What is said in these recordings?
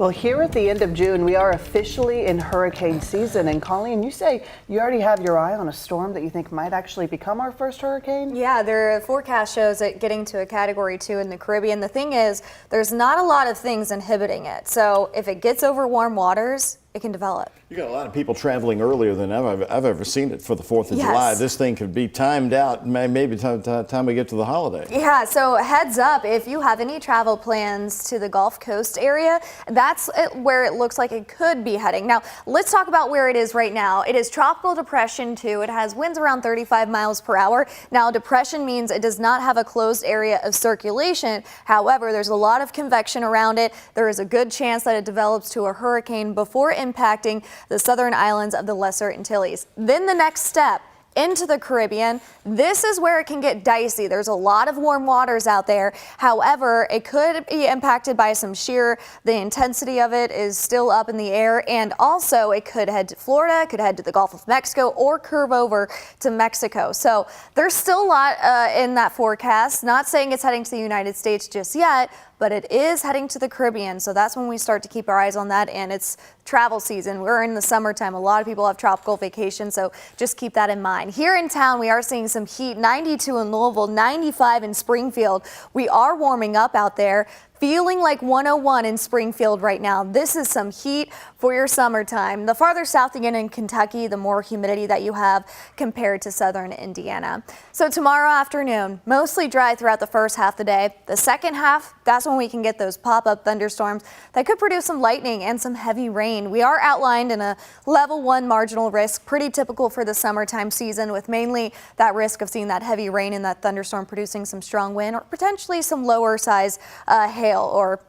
Well, here at the end of June, we are officially in hurricane season. And Colleen, you say you already have your eye on a storm that you think might actually become our first hurricane? Yeah, their forecast shows it getting to a Category 2 in the Caribbean. The thing is, there's not a lot of things inhibiting it. So if it gets over warm waters, it can develop. You got a lot of people traveling earlier than I've ever seen it for the 4th of Yes. July. This thing could be timed out maybe time we get to the holiday. Yeah, so heads up, if you have any travel plans to the Gulf Coast area, that's where it looks like it could be heading. Now, let's talk about where it is right now. It is Tropical Depression 2. It has winds around 35 miles per hour. Now, depression means it does not have a closed area of circulation. However, there's a lot of convection around it. There is a good chance that it develops to a hurricane before impacting the southern islands of the Lesser Antilles. Then the next step, into the Caribbean. This is where it can get dicey. There's a lot of warm waters out there. However, it could be impacted by some shear. The intensity of it is still up in the air, and also it could head to Florida, could head to the Gulf of Mexico, or curve over to Mexico. So there's still a lot in that forecast. Not saying it's heading to the United States just yet, but it is heading to the Caribbean. So that's when we start to keep our eyes on that, and it's travel season. We're in the summertime. A lot of people have tropical vacations, so just keep that in mind. Here in town, we are seeing some heat, 92 in Louisville, 95 in Springfield. We are warming up out there. Feeling like 101 in Springfield right now. This is some heat for your summertime. The farther south you get in Kentucky, the more humidity that you have compared to southern Indiana. So tomorrow afternoon, mostly dry throughout the first half of the day. The second half, that's when we can get those pop-up thunderstorms that could produce some lightning and some heavy rain. We are outlined in a level 1 marginal risk, pretty typical for the summertime season, with mainly that risk of seeing that heavy rain and that thunderstorm producing some strong wind or potentially some lower size hail or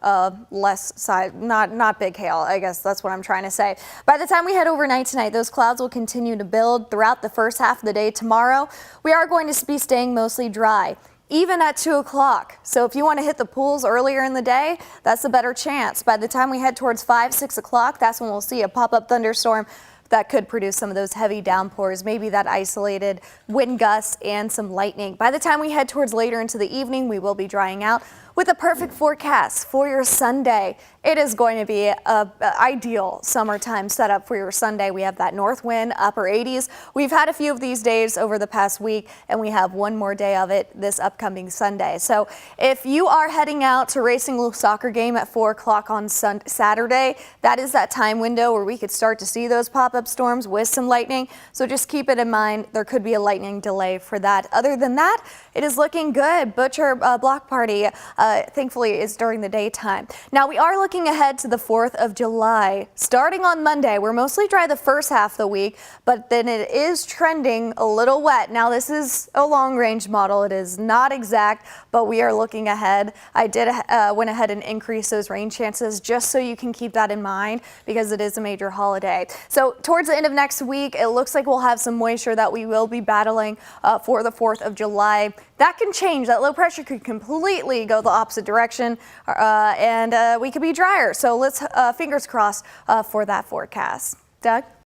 less size, not big hail. I guess that's what I'm trying to say. By the time we head overnight tonight, those clouds will continue to build throughout the first half of the day. Tomorrow, we are going to be staying mostly dry, even at 2 o'clock. So if you want to hit the pools earlier in the day, that's a better chance. By the time we head towards 5, 6 o'clock, that's when we'll see a pop-up thunderstorm that could produce some of those heavy downpours, maybe that isolated wind gusts and some lightning. By the time we head towards later into the evening, we will be drying out with a perfect forecast for your Sunday. It is going to be an ideal summertime setup for your Sunday. We have that north wind, upper 80s. We've had a few of these days over the past week, and we have one more day of it this upcoming Sunday. So if you are heading out to Racing Loup soccer game at 4 o'clock on Saturday, that is that time window where we could start to see those pop-up storms with some lightning. So just keep it in mind. There could be a lightning delay for that. Other than that, it is looking good. Butcher Block Party, thankfully, is during the daytime. Now, we are looking ahead to the 4th of July. Starting on Monday, we're mostly dry the first half of the week, but then it is trending a little wet. Now, this is a long-range model. It is not exact, but we are looking ahead. I went ahead and increased those rain chances just so you can keep that in mind because it is a major holiday. So towards the end of next week, it looks like we'll have some moisture that we will be battling for the 4th of July. That can change. That low pressure could completely go the opposite direction, and we could be drier. So let's fingers crossed for that forecast. Doug?